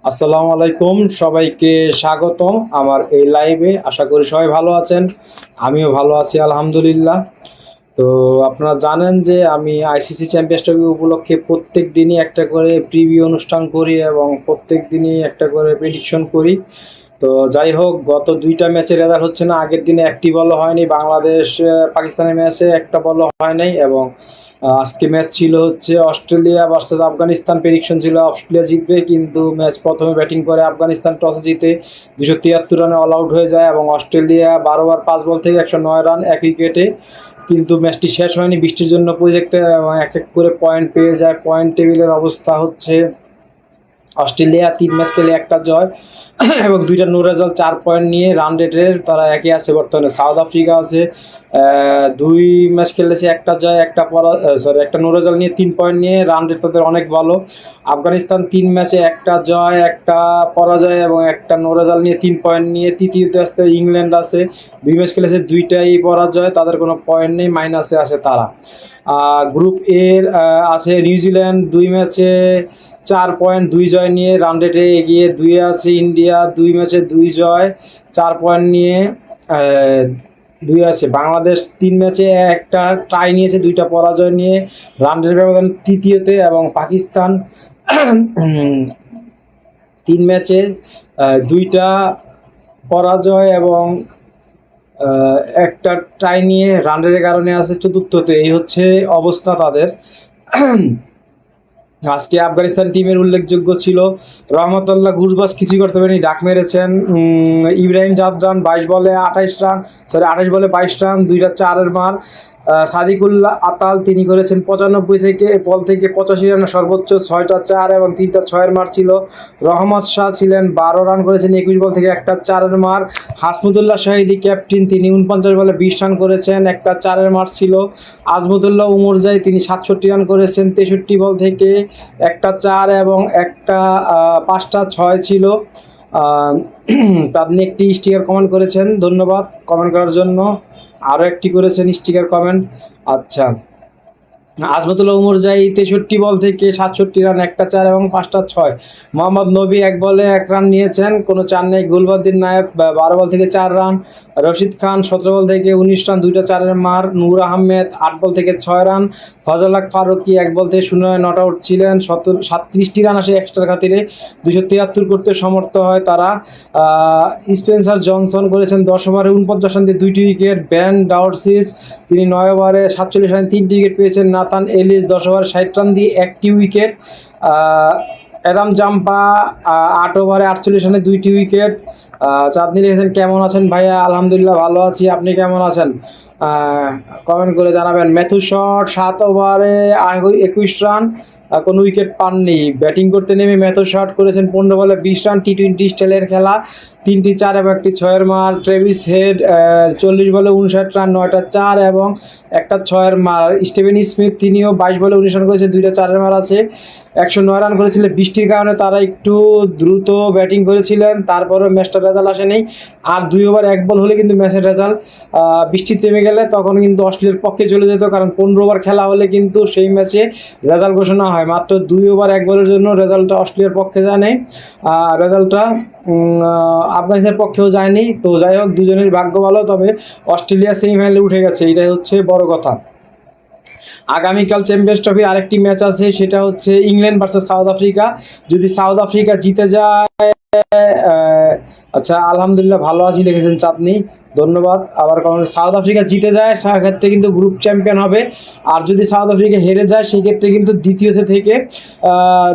আসসালামু আলাইকুম, সবাইকে স্বাগতম আমার এই লাইভে। আশা করি সবাই ভালো আছেন, আমিও ভালো আছি আলহামদুলিল্লাহ। তো আপনারা জানেন যে আমি আইসিসি চ্যাম্পিয়ন্স ট্রফি উপলক্ষে প্রত্যেক দিনই একটা করে প্রিভিউ অনুষ্ঠান করি এবং প্রত্যেক দিনই একটা করে প্রেডিকশন করি। তো যাই হোক, গত দুইটা ম্যাচের রেজাল্ট হচ্ছে না, আগের দিনে একটি বলও হয়নি, বাংলাদেশ পাকিস্তানের ম্যাচে একটা বলও হয় নাই। এবং আজকে ম্যাচ ছিল হচ্ছে অস্ট্রেলিয়া ভার্সেস আফগানিস্তান। প্রেডিকশন ছিল অস্ট্রেলিয়া জিতবে, কিন্তু ম্যাচ প্রথমে ব্যাটিং করে আফগানিস্তান টসে জিতে 273 রানে অল আউট হয়ে যায় এবং অস্ট্রেলিয়া 12 ওভার 5 বল থেকে 109 রান এক উইকেটে। কিন্তু ম্যাচটি শেষ হয়নি বৃষ্টির জন্য প্রজেক্টে, এবং এক এক করে পয়েন্ট পেয়ে যায়। পয়েন্ট টেবিলের অবস্থা হচ্ছে অস্ট্রেলিয়া 3 ম্যাচ খেলে একটা জয় এবং দুইটা নো রেজাল্ট, 4 পয়েন্ট নিয়ে রান রেটের তারা একই আছে বর্তমানে। সাউথ আফ্রিকা আছে 2 ম্যাচ খেলেছে, একটা জয় একটা একটা নো রেজাল্ট নিয়ে 3 পয়েন্ট নিয়ে রান রেট তাদের অনেক ভালো। আফগানিস্তান 3 ম্যাচে একটা জয় একটা পরাজয় এবং একটা নো রেজাল্ট নিয়ে 3 পয়েন্ট নিয়ে তৃতীয়তে আসতে। ইংল্যান্ড আছে 2 ম্যাচ খেলেছে, দুইটাই পরাজয়, তাদের কোনো পয়েন্ট নেই, মাইনাসে আছে তারা। গ্রুপ এর আছে নিউজিল্যান্ড 2 ম্যাচে 4 পয়েন্ট 2 জয় নিয়ে রান রেটে এগিয়ে। 2-এ আছে ইন্ডিয়া 2 ম্যাচে 2 জয় 4 পয়েন্ট নিয়ে 2 আছে। বাংলাদেশ 3 ম্যাচে একটা টাই নিয়েছে, 2টা পরাজয় নিয়ে রান রেট ব্যবধান তৃতীয়তে। এবং পাকিস্তান 3 ম্যাচে 2টা পরাজয় এবং একটা টাই নিয়ে রান রেটের কারণে আছে চতুর্থতে। এই হচ্ছে অবস্থা তাদের। আজকে আফগানিস্তান টিমের উল্লেখযোগ্য ছিল রহমতুল্লাহ গুরবাজ, কিছুই করতে পারেনি, ডাক মেরেছেন। ইব্রাহিম জাদরান 22 বলে 22 রান, 2টা 4-এর মার। সাদিকুল্লাহ আতাল তিনি করেছেন 95 থেকে বল থেকে 85 রানের সর্বোচ্চ, 6টা 4 এবং 3টা 6-এর মার ছিল। রহমত শাহ ছিলেন 12 রান করেছেন 21 বল থেকে, একটা 4-এর মার। হাসমুদুল্লাহ শাহিদি ক্যাপ্টেন, তিনি 49 বলে 20 রান করেছেন, একটা 4-এর মার ছিল। আজমতুল্লাহ উমরজাই তিনি 67 রান করেছেন 63 বল থেকে, একটা 4 এবং একটা 5টা 6 ছিল। আপনি একটি স্টিকার কমেন্ট করেছেন, ধন্যবাদ কমেন্ট করার জন্য। আরও একটি করেছেন স্টিকার কমেন্ট, আচ্ছা। আজমতুল্লাহ উমরজাই 63 বল থেকে 67 রান, একটা 4 এবং 5টা 6। মোহাম্মদ নবী 1 বলে 1 রান নিয়েছেন, কোনো 4 নেই। গুলবাদ্দিন নায়েব 12 বল থেকে 4 রান। রশিদ খান 17 বল থেকে 19 রান, 2টা 4-এর মার। নূর আহমেদ 8 বল থেকে 6 রান। ফজল হক ফারুকি 1 বল থেকে 0 রানে নট আউট ছিলেন। 37টি রান আসে এক্সট্রার খাতিরে, 273 করতে সমর্থ হয় তারা। স্পেন্সার জনসন করেছেন 10 ওভারে 49 রান দিয়ে 2টি উইকেট। ব্যান ডাউরসিস তিনি 9 ওভারে 47 রানে 3টি উইকেট পেয়েছেন। নাথান এলিস 10 ওভারে 60 রান দিয়ে 1টি উইকেট। অ্যাডাম জাম্পা 8 ওভারে 48 রানে 2টি উইকেট। চাঁদনি লিখেছেন কেমন আছেন ভাইয়া? আলহামদুলিল্লাহ ভালো আছি, আপনি কেমন আছেন কমেন্ট করে জানাবেন। ম্যাথু শট 7 ওভারে 21 রান, কোনো উইকেট পাননি। ব্যাটিং করতে নেমে ম্যাথু শট করেছেন 15 বলে 20 রান, টি20 স্টাইলের খেলা, 3টি 4 এবং একটি 6-এর মার। ট্রেভিস হেড 40 বলে 59 রান, 9টা 4 এবং একটা 6-এর মার। স্টিভেন স্মিথ তিনিও 22 বলে 19 রান করেছেন, 2টা 4-এর মার আছে। 109 রান করেছিলেন, বৃষ্টির কারণে তারা একটু দ্রুত ব্যাটিং করেছিলেন, তারপরেও ম্যাচটার রেজাল্ট আসেনি। আর 2 ওভার 1 বল হলে কিন্তু ম্যাচের রেজাল্ট, বৃষ্টি থেমে গেলে তখন কিন্তু অস্ট্রেলিয়ার পক্ষে চলে যেত, কারণ 15 ওভার খেলা হলে কিন্তু সেই ম্যাচে রেজাল্ট ঘোষণা হয়। মাত্র 2 ওভার 1 বলের জন্য রেজাল্টটা অস্ট্রেলিয়ার পক্ষে যায় নাই, রেজাল্টটা আফগানিস্তানের পক্ষেও যায়নি। তো যাই হোক, দুজনের ভাগ্য ভালো, তবে অস্ট্রেলিয়া সেমিফাইনালে উঠে গেছে, এটাই হচ্ছে বড় কথা। আগামীকাল চ্যাম্পিয়ন্স ট্রফির আরেকটি ম্যাচ আছে, সেটা হচ্ছে ইংল্যান্ড ভার্সেস সাউথ আফ্রিকা। যদি সাউথ আফ্রিকা জিতে যায়, আচ্ছা আলহামদুলিল্লাহ ভালো আছি লিখেছেন চাঁদনি, ধন্যবাদ। আবার সাউথ আফ্রিকা জিতে যায় সেক্ষেত্রে কিন্তু গ্রুপ চ্যাম্পিয়ন হবে, আর যদি সাউথ আফ্রিকা হেরে যায় সেক্ষেত্রে কিন্তু দ্বিতীয়তে থেকে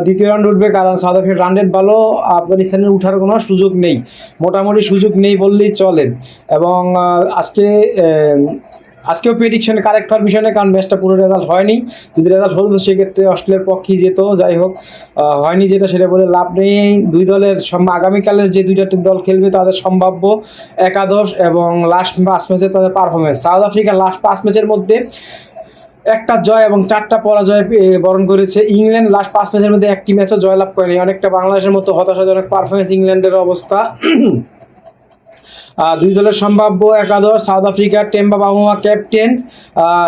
দ্বিতীয় রাউন্ড উঠবে, কারণ সাউথ আফ্রিকার রান রেট ভালো, আফগানিস্তানের উঠার কোনো সুযোগ নেই, মোটামুটি সুযোগ নেই বললেই চলে। এবং আজকেও প্রেডিকশন কারেক্ট হওয়ার বিষয় নেই, কারণ ম্যাচটা পুরো রেজাল্ট হয়নি। যদি রেজাল্ট হতো সেক্ষেত্রে অস্ট্রেলিয়ার পক্ষেই যেত। যাই হোক, হয়নি যেটা সেটা বলে লাভ নেই। দুই দলের আগামীকালের যে 2টা দল খেলবে তাদের সম্ভাব্য একাদশ এবং লাস্ট 5 ম্যাচে তাদের পারফরমেন্স। সাউথ আফ্রিকা লাস্ট 5 ম্যাচের মধ্যে একটা জয় এবং 4টা পরাজয় বরণ করেছে। ইংল্যান্ড লাস্ট 5 ম্যাচের মধ্যে একটি ম্যাচও জয়লাভ করেনি, অনেকটা বাংলাদেশের মতো হতাশাজনক পারফরমেন্স ইংল্যান্ডের অবস্থা। দুই দলের সম্ভাব্য একাদশ: সাউথ আফ্রিকার টেম্বা বাউমা ক্যাপ্টেন,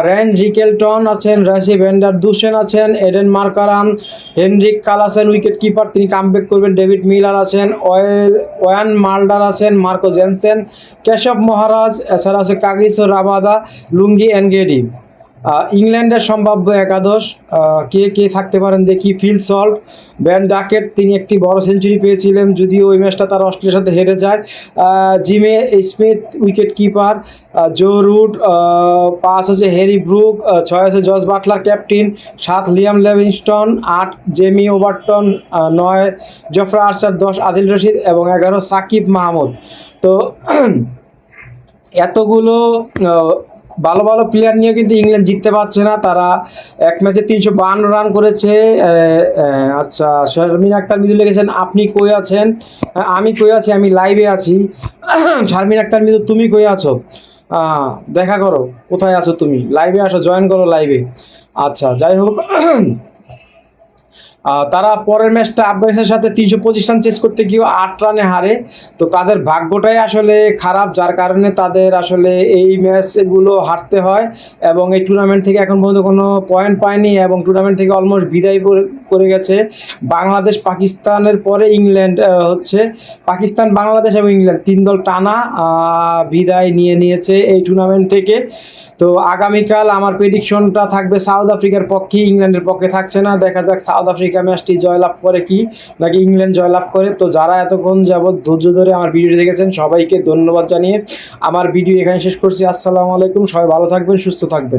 র্যান রিকেলটন আছেন, রাশি ভ্যান্ডার দুসেন আছেন, এডেন মার্কারাম, হেনরিক কাল আছেন উইকেট কিপার, তিনি কামব্যাক করবেন, ডেভিড মিলার আছেন, ওয়ান মাল্ডার আছেন, মার্কো জেনসেন, কেশব মহারাজ, এছাড়া আছে কাগিসো রাবাদা, লুঙ্গি এনগেডি। ইংল্যান্ডের সম্ভাব্য একাদশ কে কে থাকতে পারেন দেখি: ফিল সল্ট, ব্যান ডাকেট, তিনি একটি বড় সেঞ্চুরি পেয়েছিলেন যদিও ওই ম্যাচটা তারা অস্ট্রেলিয়ার সাথে হেরে যায়, Jamie Smith wicket keeper, Joe Root, 5 হচ্ছে হ্যারি ব্রুক, 6 আছে Jos Buttler captain, 7 Liam Livingstone, 8 Jamie Overton, 9 Jofra Archer, 10 Adil Rashid এবং 11 সাকিব মাহমুদ। তো এতগুলো ভালো ভালো প্লেয়ার নিয়ে কিন্তু ইংল্যান্ড জিততে পারছে না। তারা এক ম্যাচে 352 রান করেছে। আচ্ছা, শারমিন আক্তার মৃদু লিখেছেন, আপনি কই আছেন? আমি কই আছি? আমি লাইভে আছি। শারমিন আক্তার মৃদু, তুমি কই আছো? দেখা করো, কোথায় আছো তুমি? লাইভে আসো, জয়েন করো লাইভে। আচ্ছা, যাই হোক, তারা পরের ম্যাচটা আফগানিস্তানের সাথে 325 রান চেস করতে গিয়েও 8 রানে হারে। তো তাদের ভাগ্যটাই আসলে খারাপ, যার কারণে তাদের আসলে এই ম্যাচগুলো হারতে হয় এবং এই টুর্নামেন্ট থেকে এখন পর্যন্ত কোনো পয়েন্ট পায়নি এবং টুর্নামেন্ট থেকে অলমোস্ট বিদায় করে গেছে। বাংলাদেশ পাকিস্তানের পরে ইংল্যান্ড হচ্ছে, পাকিস্তান বাংলাদেশ এবং ইংল্যান্ড 3 দল টানা বিদায় নিয়েছে এই টুর্নামেন্ট থেকে। তো আগামীকাল আমার প্রেডিকশনটা থাকবে সাউথ আফ্রিকার পক্ষে, ইংল্যান্ডের পক্ষে থাকছে না। দেখা যাক সাউথ আফ্রিকা ম্যাচটি জয়লাভ করে কি নাকি ইংল্যান্ড জয়লাভ করে। তো যারা এতক্ষণ যাবৎ ধৈর্য ধরে আমার ভিডিওটি দেখেছেন সবাইকে ধন্যবাদ জানিয়ে আমার ভিডিও এখানে শেষ করছি। আসসালামু আলাইকুম, সবাই ভালো থাকবেন, সুস্থ থাকবেন।